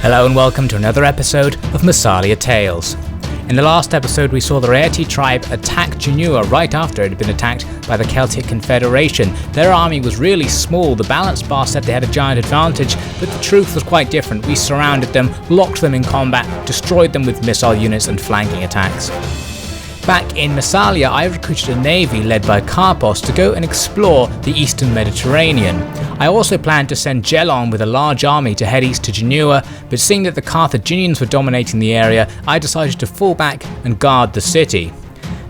Hello and welcome to another episode of Massalia Tales. In the last episode we saw the Raeti tribe attack Genua right after it had been attacked by the Celtic Confederation. Their army was really small, the balance bar said they had a giant advantage, but the truth was quite different. We surrounded them, locked them in combat, destroyed them with missile units and flanking attacks. Back in Massalia, I recruited a navy led by Carpos to go and explore the eastern Mediterranean. I also planned to send Gelon with a large army to head east to Genua, but seeing that the Carthaginians were dominating the area, I decided to fall back and guard the city.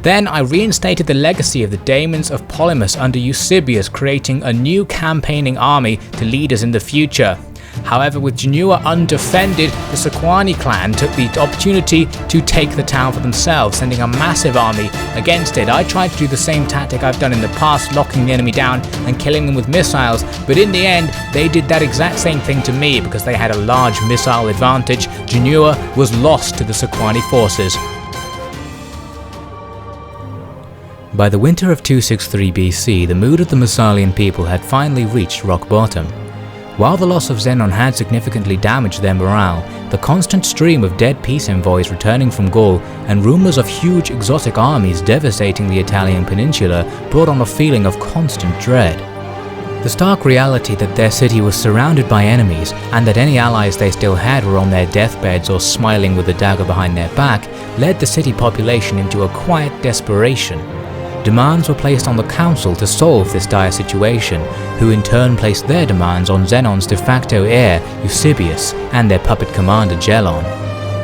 Then I reinstated the legacy of the daemons of Polymus under Eusebios, creating a new campaigning army to lead us in the future. However, with Genua undefended, the Sequani clan took the opportunity to take the town for themselves, sending a massive army against it. I tried to do the same tactic I've done in the past, locking the enemy down and killing them with missiles, but in the end, they did that exact same thing to me because they had a large missile advantage. Genua was lost to the Sequani forces. By the winter of 263 BC, the mood of the Massalian people had finally reached rock bottom. While the loss of Zenon had significantly damaged their morale, the constant stream of dead peace envoys returning from Gaul and rumours of huge exotic armies devastating the Italian peninsula brought on a feeling of constant dread. The stark reality that their city was surrounded by enemies and that any allies they still had were on their deathbeds or smiling with a dagger behind their back led the city population into a quiet desperation. Demands were placed on the council to solve this dire situation, who in turn placed their demands on Zenon's de facto heir, Eusebios, and their puppet commander, Gelon.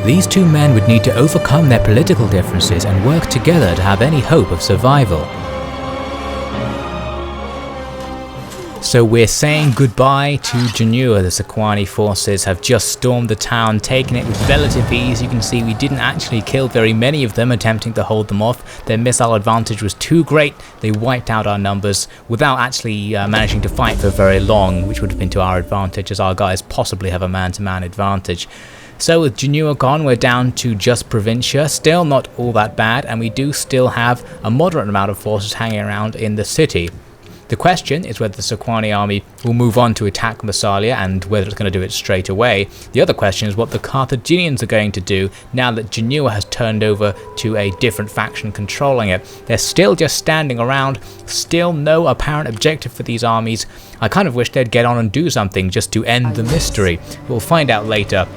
These two men would need to overcome their political differences and work together to have any hope of survival. So we're saying goodbye to Genua. The Sequani forces have just stormed the town, taken it with relative ease. You can see we didn't actually kill very many of them attempting to hold them off. Their missile advantage was too great. They wiped out our numbers without actually managing to fight for very long, which would have been to our advantage as our guys possibly have a man-to-man advantage. So with Genua gone, we're down to just Provincia, still not all that bad, and we do still have a moderate amount of forces hanging around in the city. The question is whether the Sequani army will move on to attack Massalia and whether it's going to do it straight away. The other question is what the Carthaginians are going to do now that Genua has turned over to a different faction controlling it. They're still just standing around, still no apparent objective for these armies. I kind of wish they'd get on and do something just to end the mystery. We'll find out later.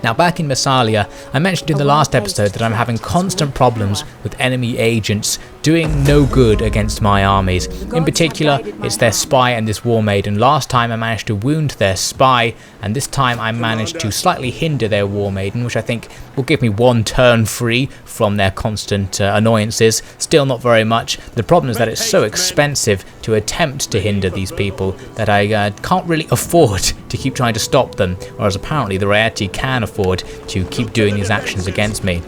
Now back in Massalia, I mentioned in the last episode that I'm having constant problems with enemy agents doing no good against my armies. In particular, it's their spy and this war maiden. Last time I managed to wound their spy, and this time I managed to slightly hinder their war maiden, which I think will give me one turn free from their constant annoyances. Still not very much. The problem is that it's so expensive to attempt to hinder these people that I can't really afford to keep trying to stop them, whereas apparently the Raeti can afford to keep doing these actions against me.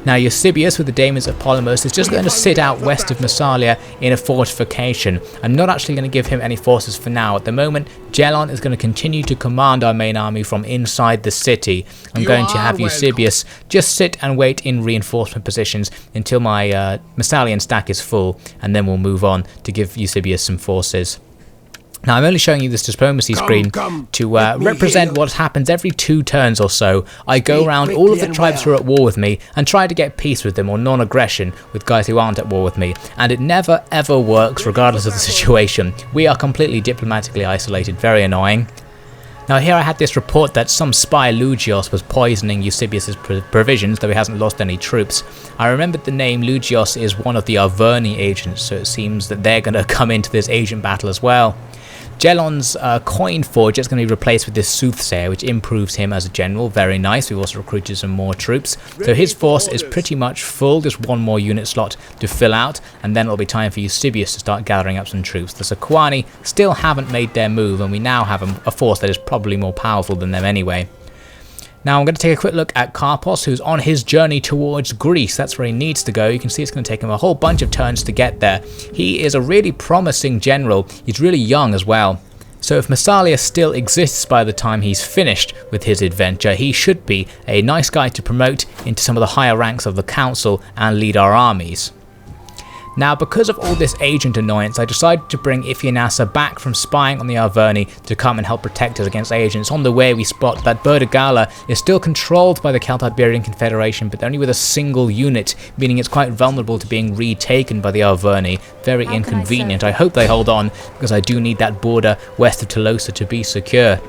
Now Eusebios with the daemons of Polymus is just going to sit out west of Massalia in a fortification. I'm not actually going to give him any forces for now. At the moment, Gelon is going to continue to command our main army from inside the city. I'm going to have Eusebios just sit and wait in reinforcement positions until my Massalian stack is full, and then we'll move on to give Eusebios some forces. Now I'm only showing you this diplomacy screen to represent what happens every 2 turns or so. I go around all of the tribes who are at war with me and try to get peace with them or non-aggression with guys who aren't at war with me, and it never ever works regardless of the situation. We are completely diplomatically isolated, very annoying. Now here I had this report that some spy Lugios was poisoning Eusebius' provisions, though he hasn't lost any troops. I remembered the name. Lugios is one of the Arverni agents, so it seems that they're going to come into this agent battle as well. Gelon's coin forge is going to be replaced with this soothsayer, which improves him as a general. Very nice. We've also recruited some more troops. So his force is pretty much full. Just one more unit slot to fill out, and then it'll be time for Eusebius to start gathering up some troops. The Sequani still haven't made their move, and we now have a force that is probably more powerful than them anyway. Now I'm going to take a quick look at Carpos, who's on his journey towards Greece. That's where he needs to go. You can see it's going to take him a whole bunch of turns to get there. He is a really promising general. He's really young as well. So if Massalia still exists by the time he's finished with his adventure, he should be a nice guy to promote into some of the higher ranks of the council and lead our armies. Now, because of all this agent annoyance, I decided to bring Ifyanasa back from spying on the Arverni to come and help protect us against agents. On the way, we spot that Berdegala is still controlled by the Celtiberian Confederation, but only with a single unit, meaning it's quite vulnerable to being retaken by the Arverni. Very inconvenient. I hope they hold on, because I do need that border west of Tlosa to be secure.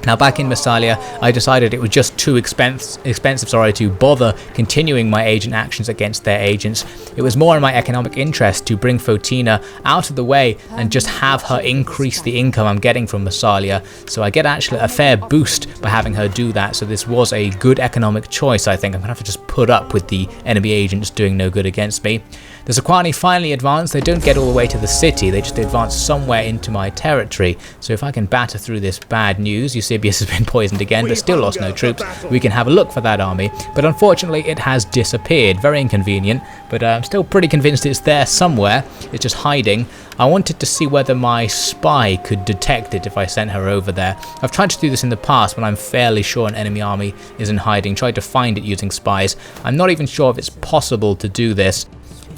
Now, back in Massalia, I decided it was just too expensive to bother continuing my agent actions against their agents. It was more in my economic interest to bring Fotina out of the way and just have her increase the income I'm getting from Massalia. So I get actually a fair boost by having her do that. So this was a good economic choice, I think. I'm going to have to just put up with the enemy agents doing no good against me. The Sequani finally advance. They don't get all the way to the city, they just advance somewhere into my territory. So if I can batter through this bad news, Eusebios has been poisoned again but still lost no troops, we can have a look for that army. But unfortunately it has disappeared. Very inconvenient, but I'm still pretty convinced it's there somewhere. It's just hiding. I wanted to see whether my spy could detect it if I sent her over there. I've tried to do this in the past when I'm fairly sure an enemy army is in hiding, tried to find it using spies. I'm not even sure if it's possible to do this.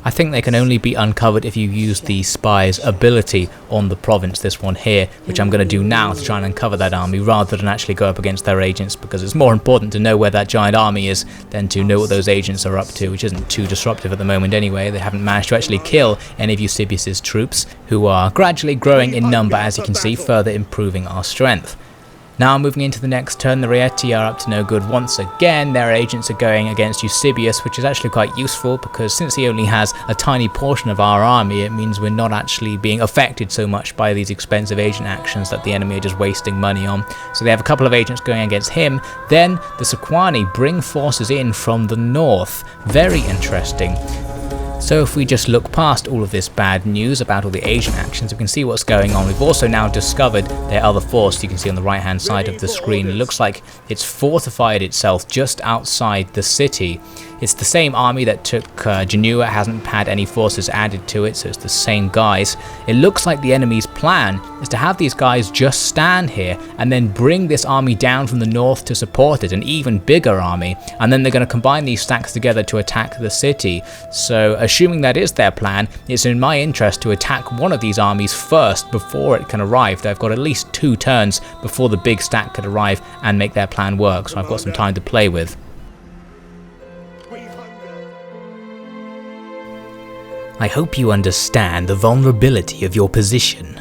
I think they can only be uncovered if you use the spy's ability on the province, this one here, which I'm going to do now to try and uncover that army rather than actually go up against their agents, because it's more important to know where that giant army is than to know what those agents are up to, which isn't too disruptive at the moment anyway. They haven't managed to actually kill any of Eusebius' troops, who are gradually growing in number, as you can see, further improving our strength. Now moving into the next turn, the Rieti are up to no good once again. Their agents are going against Eusebius, which is actually quite useful because since he only has a tiny portion of our army, it means we're not actually being affected so much by these expensive agent actions that the enemy are just wasting money on. So they have a couple of agents going against him. Then the Sequani bring forces in from the north. Very interesting. So if we just look past all of this bad news about all the agent actions, we can see what's going on. We've also now discovered their other force. You can see on the right hand side of the screen, it looks like it's fortified itself just outside the city. It's the same army that took Genua, hasn't had any forces added to it, so it's the same guys. It looks like the enemy's plan is to have these guys just stand here and then bring this army down from the north to support it, an even bigger army, and then they're going to combine these stacks together to attack the city. So assuming that is their plan, it's in my interest to attack one of these armies first before it can arrive. They've got at least 2 turns before the big stack could arrive and make their plan work, so I've got some time to play with. I hope you understand the vulnerability of your position.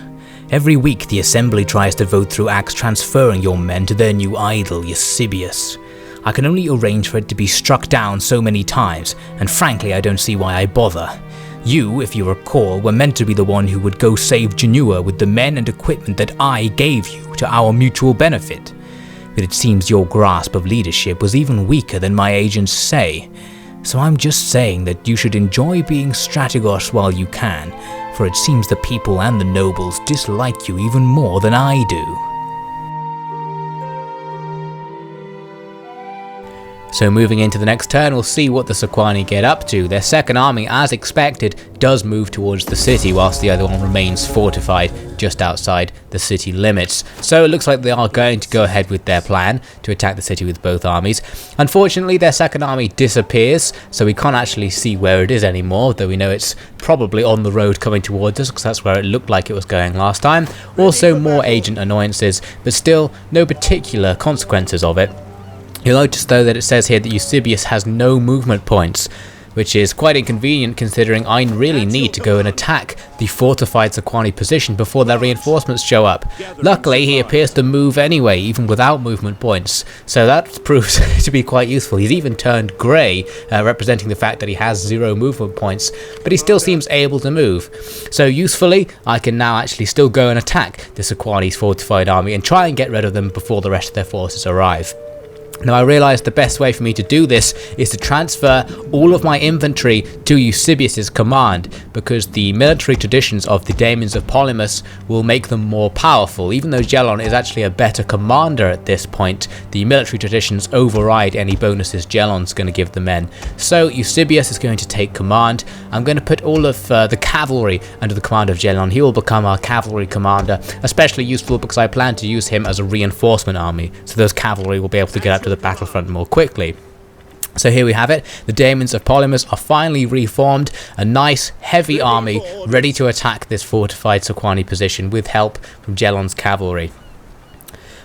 Every week the assembly tries to vote through acts transferring your men to their new idol, Eusebius. I can only arrange for it to be struck down so many times, and frankly I don't see why I bother. You, if you recall, were meant to be the one who would go save Genua with the men and equipment that I gave you to our mutual benefit. But it seems your grasp of leadership was even weaker than my agents say. So I'm just saying that you should enjoy being strategos while you can, for it seems the people and the nobles dislike you even more than I do. So moving into the next turn, we'll see what the Sequani get up to. Their second army, as expected, does move towards the city, whilst the other one remains fortified just outside the city limits. So it looks like they are going to go ahead with their plan to attack the city with both armies. Unfortunately, their second army disappears, so we can't actually see where it is anymore, though we know it's probably on the road coming towards us, because that's where it looked like it was going last time. Also more agent annoyances, but still no particular consequences of it. You'll notice though that it says here that Eusebius has no movement points, which is quite inconvenient considering I really need to go and attack the fortified Sequani position before their reinforcements show up. Luckily he appears to move anyway, even without movement points, so that proves to be quite useful. He's even turned grey, representing the fact that he has 0 movement points, but he still seems able to move. So usefully, I can now actually still go and attack the Sequani's fortified army and try and get rid of them before the rest of their forces arrive. Now I realised the best way for me to do this is to transfer all of my infantry to Eusebius' command, because the military traditions of the daemons of Polymus will make them more powerful. Even though Gelon is actually a better commander at this point, the military traditions override any bonuses Gelon's going to give the men. So Eusebius is going to take command. I'm going to put all of the cavalry under the command of Gelon. He will become our cavalry commander, especially useful because I plan to use him as a reinforcement army, so those cavalry will be able to get up to the battlefront more quickly. So here we have it, the Daemons of Polymus are finally reformed, a nice heavy army ready to attack this fortified Sequani position with help from Gelon's cavalry.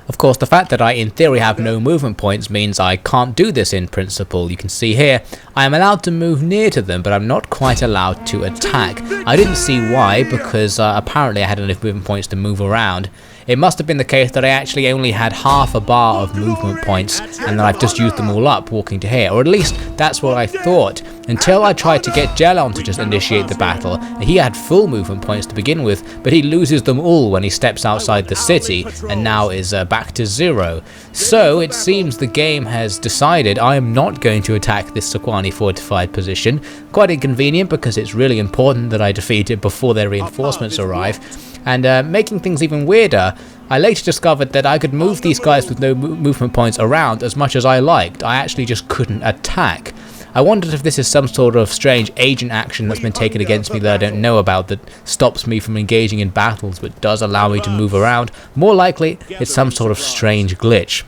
Of course, the fact that I in theory have no movement points means I can't do this in principle. You can see here, I am allowed to move near to them, but I'm not quite allowed to attack. I didn't see why, because apparently I had enough movement points to move around. It must have been the case that I actually only had half a bar of movement points and that I've just used them all up walking to here, or at least that's what I thought, until I tried to get Gelon to just initiate the battle. He had full movement points to begin with, but he loses them all when he steps outside the city and now is back to 0. So it seems the game has decided I am not going to attack this Sequani fortified position. Quite inconvenient because it's really important that I defeat it before their reinforcements arrive. And making things even weirder, I later discovered that I could move these guys with no movement points around as much as I liked. I actually just couldn't attack. I wondered if this is some sort of strange agent action that's been taken against me that I don't know about, that stops me from engaging in battles but does allow me to move around. More likely, it's some sort of strange glitch.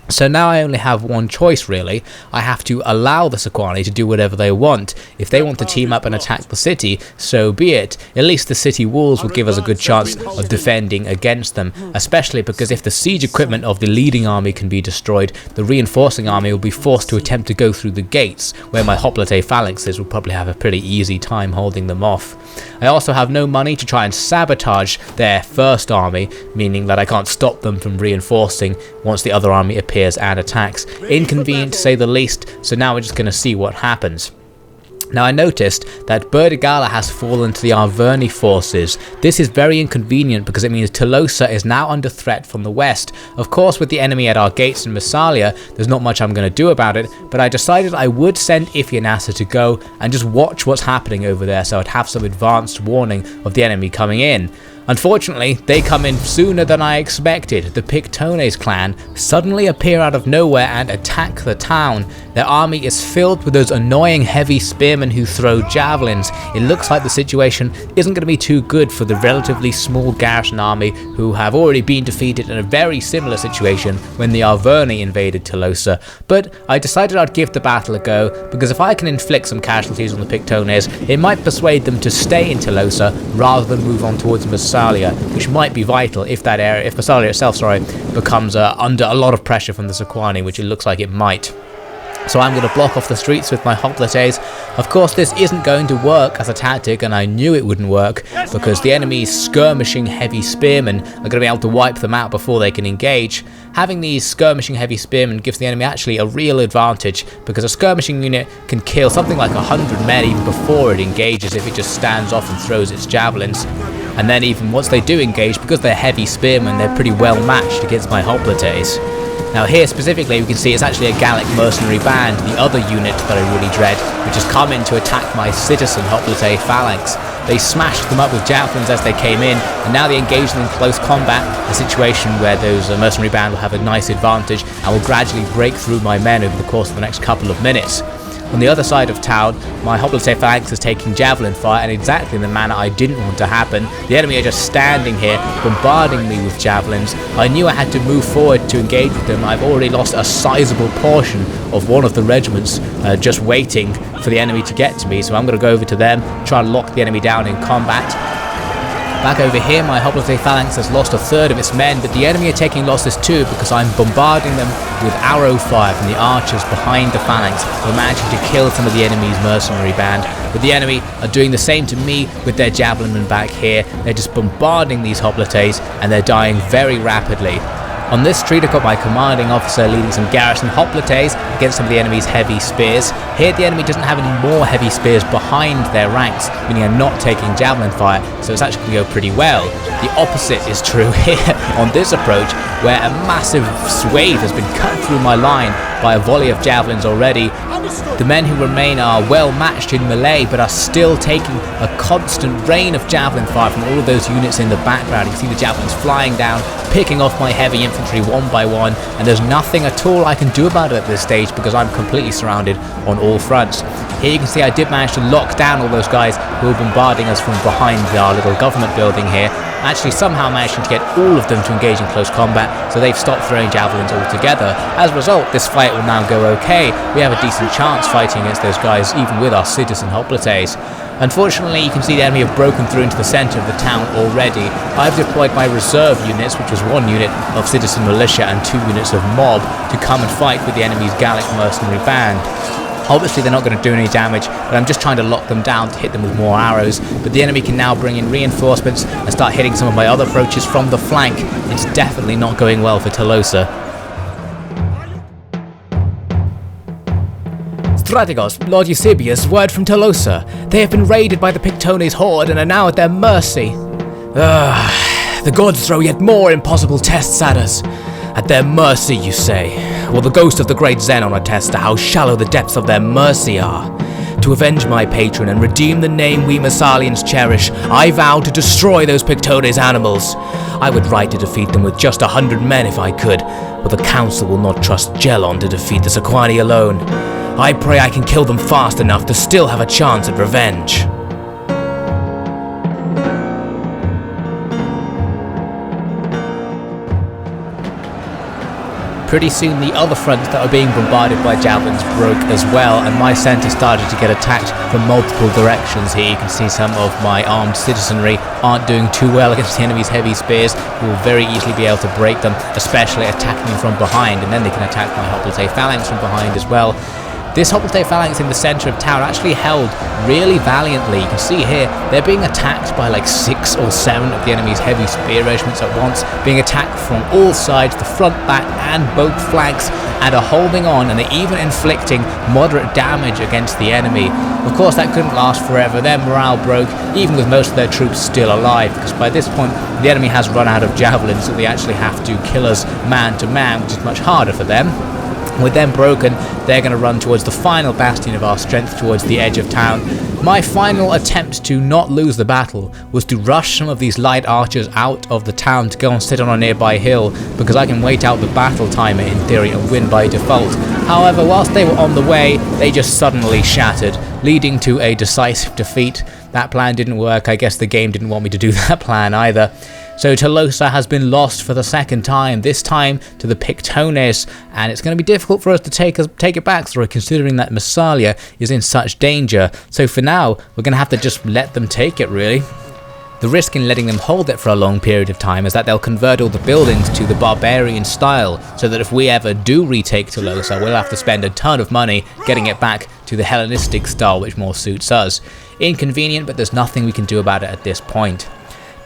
So now I only have one choice really. I have to allow the Sequani to do whatever they want. If they want to team up and attack the city, so be it. At least the city walls will give us a good chance of defending against them, especially because if the siege equipment of the leading army can be destroyed, the reinforcing army will be forced to attempt to go through the gates, where my hoplite phalanxes will probably have a pretty easy time holding them off. I also have no money to try and sabotage their first army, meaning that I can't stop them from reinforcing once the other army appears and attacks. Inconvenient to say the least, so now we're just going to see what happens. Now I noticed that Burdigala has fallen to the Arverni forces. This is very inconvenient because it means Tlosa is now under threat from the west. Of course, with the enemy at our gates in Massalia, there's not much I'm going to do about it, but I decided I would send Ifyanasa to go and just watch what's happening over there so I'd have some advanced warning of the enemy coming in. Unfortunately, they come in sooner than I expected. The Pictones clan suddenly appear out of nowhere and attack the town. Their army is filled with those annoying heavy spearmen who throw javelins. It looks like the situation isn't going to be too good for the relatively small garrison army who have already been defeated in a very similar situation when the Arverni invaded Tlosa. But I decided I'd give the battle a go, because if I can inflict some casualties on the Pictones, it might persuade them to stay in Tlosa rather than move on towards Massalia, which might be vital if that area, if Massalia itself, becomes under a lot of pressure from the Sequani, which it looks like it might. So I'm going to block off the streets with my hoplites. Of course, this isn't going to work as a tactic, and I knew it wouldn't work, because the enemy's skirmishing heavy spearmen are going to be able to wipe them out before they can engage. Having these skirmishing heavy spearmen gives the enemy actually a real advantage, because a skirmishing unit can kill something like 100 men even before it engages if it just stands off and throws its javelins. And then even once they do engage, because they're heavy spearmen, they're pretty well matched against my hoplites. Now here specifically we can see it's actually a Gallic mercenary band, the other unit that I really dread, which has come in to attack my citizen hoplite phalanx. They smashed them up with javelins as they came in, and now they engage them in close combat, a situation where those mercenary band will have a nice advantage and will gradually break through my men over the course of the next couple of minutes. On the other side of town, my hoplite phalanx is taking javelin fire, and exactly in the manner I didn't want to happen. The enemy are just standing here, bombarding me with javelins. I knew I had to move forward to engage with them. I've already lost a sizable portion of one of the regiments just waiting for the enemy to get to me, so I'm going to go over to them, try and lock the enemy down in combat. Back over here, my hoplite phalanx has lost a third of its men, but the enemy are taking losses too, because I'm bombarding them with arrow fire from the archers behind the phalanx. We're managing to kill some of the enemy's mercenary band, but the enemy are doing the same to me with their javelinmen back here. They're just bombarding these hoplites, and they're dying very rapidly. On this street I've got my commanding officer leading some garrison hoplites against some of the enemy's heavy spears. Here the enemy doesn't have any more heavy spears behind their ranks, meaning I'm not taking javelin fire, so it's actually going to go pretty well. The opposite is true here on this approach, where a massive swathe has been cut through my line by a volley of javelins already. The men who remain are well matched in melee, but are still taking a constant rain of javelin fire from all of those units in the background. You can see the javelins flying down, picking off my heavy infantry one by one, and there's nothing at all I can do about it at this stage because I'm completely surrounded on all fronts. Here you can see I did manage to lock down all those guys who were bombarding us from behind our little government building here. actually somehow managing to get all of them to engage in close combat, so they've stopped throwing javelins altogether. As a result, this fight will now go okay. We have a decent chance fighting against those guys, even with our citizen hoplites. Unfortunately, you can see the enemy have broken through into the centre of the town already. I've deployed my reserve units, which was 1 unit of citizen militia and 2 units of mob, to come and fight with the enemy's Gallic mercenary band. Obviously they're not going to do any damage, but I'm just trying to lock them down to hit them with more arrows. But the enemy can now bring in reinforcements and start hitting some of my other approaches from the flank. It's definitely not going well for Tlosa. Strategos, Lord Eusebios, word from Tlosa. They have been raided by the Pictones horde and are now at their mercy. The gods throw yet more impossible tests at us. At their mercy, you say? Well, the ghost of the great Xenon attests to how shallow the depths of their mercy are. To avenge my patron and redeem the name we Massalians cherish, I vow to destroy those Pictones animals. I would ride to defeat them with just 100 men if I could, but the council will not trust Gelon to defeat the Sequani alone. I pray I can kill them fast enough to still have a chance at revenge. Pretty soon the other fronts that were being bombarded by javelins broke as well, and my centre started to get attacked from multiple directions. Here you can see some of my armed citizenry aren't doing too well against the enemy's heavy spears. We will very easily be able to break them, especially attacking them from behind, and then they can attack my hoplite phalanx from behind as well. This hoplite phalanx in the centre of town actually held really valiantly. You can see here they're being attacked by like 6 or 7 of the enemy's heavy spear regiments at once, being attacked from all sides, the front, back and both flanks, and are holding on, and they're even inflicting moderate damage against the enemy. Of course that couldn't last forever. Their morale broke, even with most of their troops still alive, because by this point the enemy has run out of javelins, so they actually have to kill us man to man, which is much harder for them. With them broken, they're going to run towards the final bastion of our strength, towards the edge of town. My final attempt to not lose the battle was to rush some of these light archers out of the town to go and sit on a nearby hill, because I can wait out the battle timer in theory and win by default. However, whilst they were on the way, they just suddenly shattered, leading to a decisive defeat. That plan didn't work. I guess the game didn't want me to do that plan either. So Tlosa has been lost for the second time, this time to the Pictones, and it's going to be difficult for us to take it back through, considering that Massalia is in such danger. So for now, we're going to have to just let them take it, really. The risk in letting them hold it for a long period of time is that they'll convert all the buildings to the barbarian style, so that if we ever do retake Tlosa, we'll have to spend a ton of money getting it back to the Hellenistic style, which more suits us. Inconvenient, but there's nothing we can do about it at this point.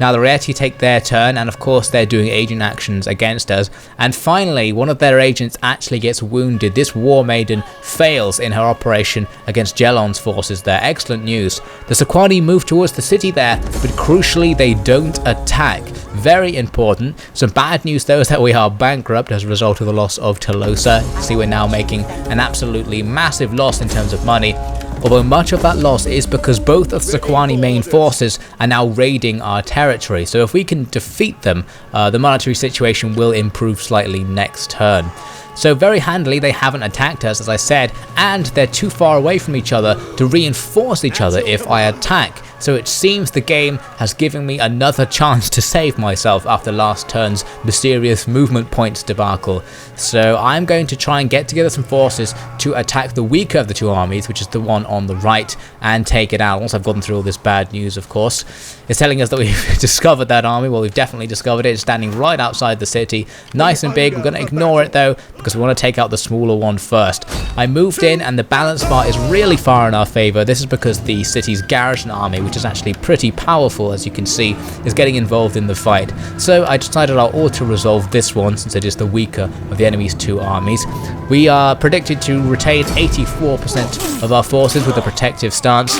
Now the Rieti take their turn, and of course they're doing agent actions against us, and finally one of their agents actually gets wounded. This war maiden fails in her operation against Gelon's forces there. Excellent news. The Sequani move towards the city there, but crucially they don't attack. Very important. Some bad news though is that we are bankrupt as a result of the loss of Tlosa. You can see we're now making an absolutely massive loss in terms of money. Although much of that loss is because both of the Sequani main forces are now raiding our territory, so if we can defeat them, the monetary situation will improve slightly next turn. So very handily, they haven't attacked us, as I said, and they're too far away from each other to reinforce each other if I attack. So it seems the game has given me another chance to save myself after last turn's mysterious movement points debacle. So I'm going to try and get together some forces to attack the weaker of the two armies, which is the one on the right, and take it out. Once I've gotten through all this bad news, of course. It's telling us that we've discovered that army. Well, we've definitely discovered it. It's standing right outside the city. Nice and big. We're going to ignore it though, because we want to take out the smaller one first. I moved in and the balance bar is really far in our favour. This is because the city's garrison army, which is actually pretty powerful as you can see, is getting involved in the fight. So I decided I'll auto-resolve this one since it is the weaker of the enemy's two armies. We are predicted to retain 84% of our forces with a protective stance.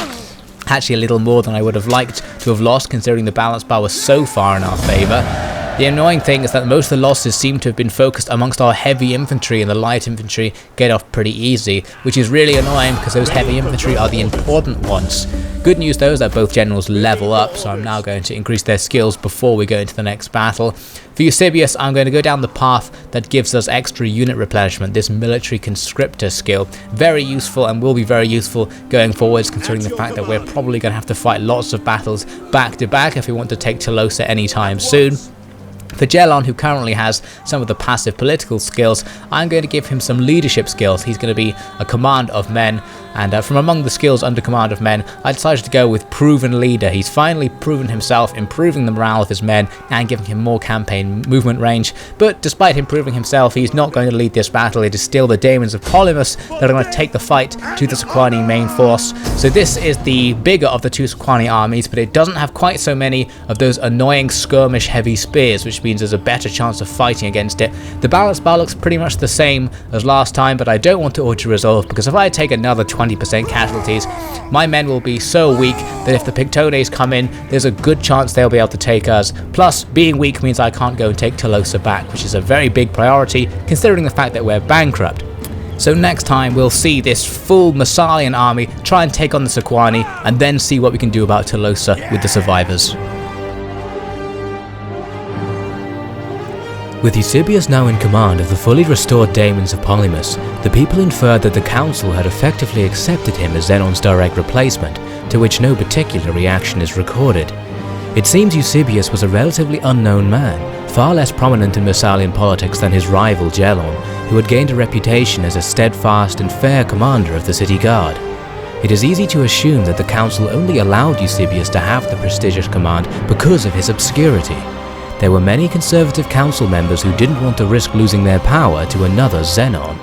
Actually a little more than I would have liked to have lost, considering the balance bar was so far in our favour. The annoying thing is that most of the losses seem to have been focused amongst our heavy infantry, and the light infantry get off pretty easy, which is really annoying because those heavy infantry are the important ones. Good news though is that both generals level up, so I'm now going to increase their skills before we go into the next battle. For Eusebios, I'm going to go down the path that gives us extra unit replenishment, this military conscriptor skill. Very useful and will be very useful going forwards, considering the fact that we're probably going to have to fight lots of battles back to back if we want to take Tlosa anytime soon. For Gelon, who currently has some of the passive political skills, I'm going to give him some leadership skills. He's going to be a command of men, and from among the skills under command of men, I decided to go with proven leader. He's finally proven himself, improving the morale of his men and giving him more campaign movement range. But despite improving himself, he's not going to lead this battle. It is still the Daemons of Polymus that are going to take the fight to the Sequani main force. So this is the bigger of the two Sequani armies, but it doesn't have quite so many of those annoying skirmish heavy spears, which means there's a better chance of fighting against it. The balance bar looks pretty much the same as last time, but I don't want to auto-resolve, because if I take another 20% casualties, my men will be so weak that if the Pictones come in, there's a good chance they'll be able to take us. Plus, being weak means I can't go and take Tlosa back, which is a very big priority considering the fact that we're bankrupt. So next time we'll see this full Massalian army try and take on the Sequani, and then see what we can do about Tlosa with the survivors. With Eusebios now in command of the fully restored Daemons of Polymus, the people inferred that the council had effectively accepted him as Zenon's direct replacement, to which no particular reaction is recorded. It seems Eusebios was a relatively unknown man, far less prominent in Massalian politics than his rival Gelon, who had gained a reputation as a steadfast and fair commander of the city guard. It is easy to assume that the council only allowed Eusebios to have the prestigious command because of his obscurity. There were many conservative council members who didn't want to risk losing their power to another Zenon.